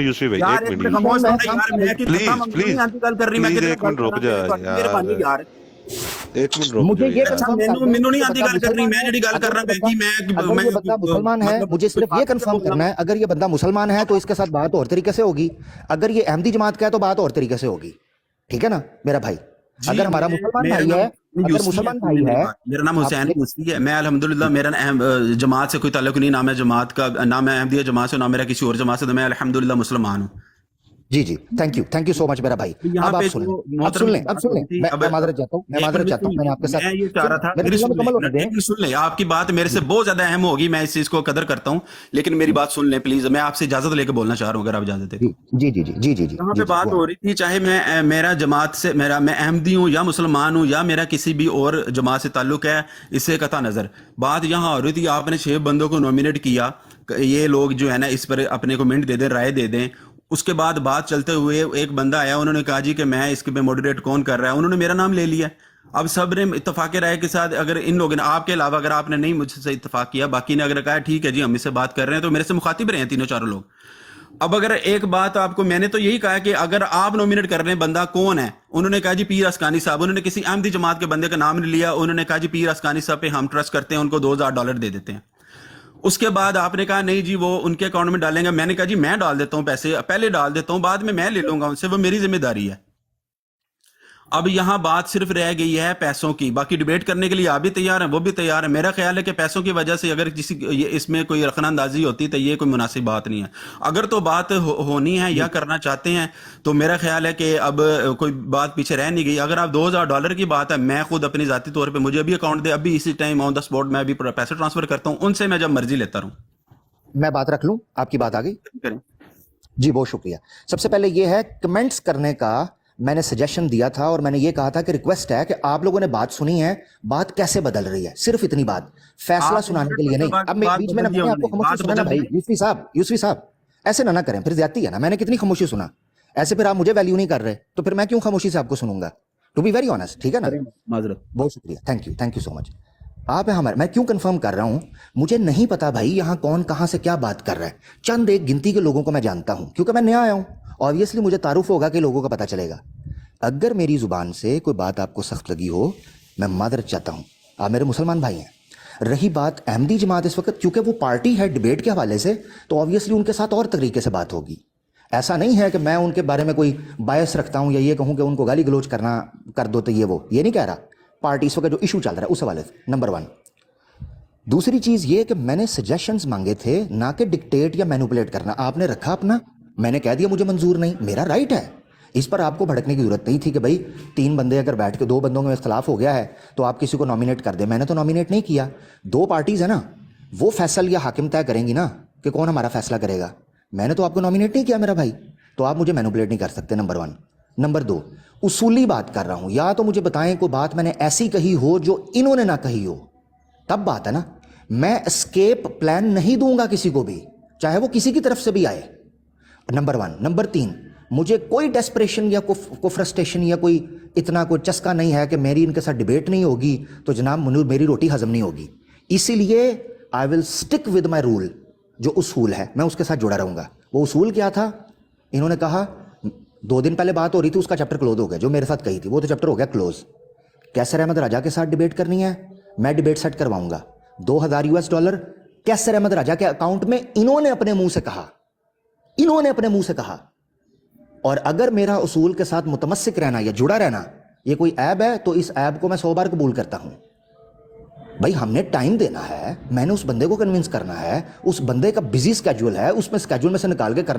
یوسفی بھائی یار ایک ایک منٹ منٹ خاموش ہونا یار, میں کہ پلیز ختم پلیز نہیں آتی گل کر رہی, میں پلیز کتنا ایک منٹ رک جا مہربانی یار, یار. ایک منٹ رک مجھے جا یہ یار. اچھا کنفرم کر مینوں دیں مینوں نہیں کہ آتی بندہ گل کرنی, مسلمان میں ہے. جڑی گل اگر کرنا یہ پہ بندہ کہ اگر یہ بندہ مسلمان ہے, مجھے صرف یہ کنفرم کرنا ہے, اگر یہ بندہ مسلمان ہے تو اس کے ساتھ بات اور طریقے سے ہوگی, اگر یہ احمدی جماعت کا ہے تو بات اور طریقے سے ہوگی. ٹھیک ہے نا میرا بھائی؟ جی, اگر ہمارا مسلمان میرا بھائی نام ہے, اگر یوسفی ہے, مسلمان سنیں بھائی میری ہے, بات, میرا نام آپ حسین یوسفی ہے. میں الحمدللہ, میرا جماعت سے کوئی تعلق نہیں, نہ میں جماعت کا, نہ میں احمدیہ جماعت سے, نہ میرا کسی اور جماعت سے, میں الحمدللہ مسلمان ہوں. جی جی تھینک یو سو مچ میرا بھائی. یہاں اب پہ آپ سن لیں, جو اب سن محترم لیں, کی اب بات سن ہو لیں. رہی تھی, اب میں معذرت چاہتا ہوں, میں ایک معذرت منٹ چاہتا ہوں, سن میں نے لیں, آپ کے ساتھ میں یہ چاہ رہا تھا, میرے میری جملہ سن لیں, مکمل ہونے دیں. ایک منٹ سن لیں, آپ کی بات میرے سے بہت زیادہ اہم ہوگی, میں اس چیز کو قدر کرتا ہوں, لیکن میری بات سن لیں پلیز. میں آپ سے اجازت لے کے بولنا چاہ رہا ہوں, اگر آپ اجازت دیں جی تو. جی جی جی جی جی یہاں جی پہ جی بات ہو رہی تھی, چاہے میرا جماعت سے, میں احمدی ہوں یا مسلمان ہوں یا میرا کسی بھی اور جماعت سے تعلق ہے, اس سے قطع نظر. بات یہاں ہو رہی تھی, آپ نے 6 بندوں کو نومینیٹ کیا, یہ لوگ جو ہے نا اس پر اپنے کو منٹ دے دیں, رائے دے دیں. اس کے بعد بات چلتے ہوئے ایک بندہ آیا, انہوں نے کہا جی کہ میں اس کے پہ موڈریٹ کون کر رہا ہے, انہوں نے میرا نام لے لیا. اب سب نے اتفاق رائے کے ساتھ, اگر ان لوگوں نے, آپ کے علاوہ اگر آپ نے نہیں مجھ سے اتفاق کیا, باقی نے اگر کہا ٹھیک ہے جی ہم اس سے بات کر رہے ہیں, تو میرے سے مخاطب رہے ہیں تینوں چاروں لوگ. اب اگر ایک بات آپ کو, میں نے تو یہی کہا کہ اگر آپ نومینیٹ کر رہے ہیں بندہ کون ہے, انہوں نے کہا جی پیر اسکانی صاحب, انہوں نے کسی احمدی جماعت کے بندے کا نام نہیں لیا, انہوں نے کہا جی پیر اسکانی صاحب پہ ہم ٹرسٹ کرتے ہیں, ان کو $2000 دے دیتے ہیں. اس کے بعد آپ نے کہا نہیں جی وہ ان کے اکاؤنٹ میں ڈالیں گے, میں نے کہا جی میں ڈال دیتا ہوں پیسے, پہلے ڈال دیتا ہوں, بعد میں لے لوں گا ان سے, وہ میری ذمہ داری ہے. اب یہاں بات صرف رہ گئی ہے پیسوں کی, باقی ڈیبیٹ کرنے کے لیے آپ بھی تیار ہیں, وہ بھی تیار ہیں. میرا خیال ہے کہ پیسوں کی وجہ سے اگر کسی اس میں کوئی رخنہ اندازی ہوتی تو یہ کوئی مناسب بات نہیں ہے. اگر تو بات ہونی ہے یا کرنا چاہتے ہیں تو میرا خیال ہے کہ اب کوئی بات پیچھے رہ نہیں گئی. اگر آپ $2000 کی بات ہے, میں خود اپنی ذاتی طور پہ, مجھے ابھی اکاؤنٹ دے, ابھی اسی ٹائم آن دا اسپاٹ میں ابھی پیسے ٹرانسفر کرتا ہوں, ان سے میں جب مرضی لیتا رہوں. میں بات رکھ لوں, آپ کی بات آ گئی. کریں. جی بہت شکریہ. سب سے پہلے یہ ہے, کمنٹس کرنے کا میں نے سجیشن دیا تھا, اور میں نے یہ کہا تھا کہ ریکویسٹ ہے کہ آپ لوگوں نے بات سنی ہے, بات کیسے بدل رہی ہے, صرف اتنی بات, فیصلہ سنانے کے لیے نہیں. اب میں بیچ میں نے آپ کو خاموشی سنا نا بھائی, یوسفی صاحب ایسے نہ کریں, پھر زیادتی ہے نا. میں نے کتنی خاموشی سنا, ایسے پھر آپ مجھے ویلیو نہیں کر رہے, تو پھر میں کیوں خاموشی سے آپ کو سنوں گا؟ ٹو بی ویری آنیسٹ, ٹھیک ہے نا. معذرت. بہت شکریہ, تھینک یو سو مچ. آپ ہیں ہمارے, میں کیوں کنفرم کر رہا ہوں, مجھے نہیں پتا بھائی یہاں کون کہاں سے کیا بات کر رہا ہے. چند ایک گنتی کے لوگوں کو میں جانتا ہوں, کیونکہ میں نیا آیا ہوں, آبویسلی مجھے تعارف ہوگا کہ لوگوں کا پتہ چلے گا. اگر میری زبان سے کوئی بات آپ کو سخت لگی ہو, میں معذرت چاہتا ہوں, آپ میرے مسلمان بھائی ہیں. رہی بات احمدی جماعت, اس وقت کیونکہ وہ پارٹی ہے ڈیبیٹ کے حوالے سے, تو آبویسلی ان کے ساتھ اور طریقے سے بات ہوگی. ایسا نہیں ہے کہ میں ان کے بارے میں کوئی بایس رکھتا ہوں یا یہ کہوں کہ ان کو گالی گلوچ کرنا کر دو, تو یہ نہیں کہہ رہا. پارٹی اس وقت جو ایشو چل رہا ہے اس حوالے سے, نمبر 1. دوسری چیز یہ کہ میں نے سجیشنز مانگے تھے, نہ کہ ڈکٹیٹ یا مینوپولیٹ کرنا. آپ نے رکھا اپنا, میں نے کہہ دیا مجھے منظور نہیں, میرا رائٹ ہے. اس پر آپ کو بھڑکنے کی ضرورت نہیں تھی کہ بھائی 3 بندے اگر بیٹھ کے 2 بندوں میں اختلاف ہو گیا ہے تو آپ کسی کو نامینیٹ کر دیں. میں نے تو نامینیٹ نہیں کیا. 2 پارٹیز ہیں نا, وہ فیصل یا حاکم طے کریں گی نا کہ کون ہمارا فیصلہ کرے گا. میں نے تو آپ کو نامینیٹ نہیں کیا میرا بھائی, تو آپ مجھے مینوپولیٹ نہیں کر سکتے, نمبر 1. نمبر 2, اصولی بات کر رہا ہوں, یا تو مجھے بتائیں کوئی بات میں نے ایسی کہی ہو جو انہوں نے نہ کہی ہو, تب بات ہے نا. میں اسکیپ پلان نہیں دوں گا کسی کو بھی, چاہے وہ کسی کی طرف سے بھی آئے, نمبر 1. نمبر 3, مجھے کوئی ڈیسپریشن یا کوئی فرسٹریشن یا کوئی اتنا کوئی چسکا نہیں ہے کہ میری ان کے ساتھ ڈیبیٹ نہیں ہوگی تو جناب میری روٹی ہضم نہیں ہوگی. اسی لیے I will stick with my rule, جو اصول ہے میں اس کے ساتھ جڑا رہوں گا. وہ اصول کیا تھا؟ انہوں نے کہا 2 دن پہلے بات ہو رہی تھی, اس کا چیپٹر کلوز ہو گیا, جو میرے ساتھ کہی تھی وہ تو چیپٹر ہو گیا کلوز. کیسر احمد راجہ کے ساتھ ڈیبیٹ کرنی ہے, میں ڈیبیٹ سیٹ کرواؤں گا. $2000 کیسر احمد راجہ کے اکاؤنٹ میں انہوں نے اپنے منہ سے کہا, اور اگر میرا اصول کے ساتھ متمسک رہنا یا جڑا رہنا یہ کوئی عیب ہے, تو اس عیب کو میں 100 بار قبول کرتا ہوں. بھائی ہم نے ٹائم دینا ہے, میں نے اس بندے کو کنونس کرنا ہے, اس بندے کا بزی اسکیجول ہے, اس میں اسکیجول میں سے نکال کے کرنا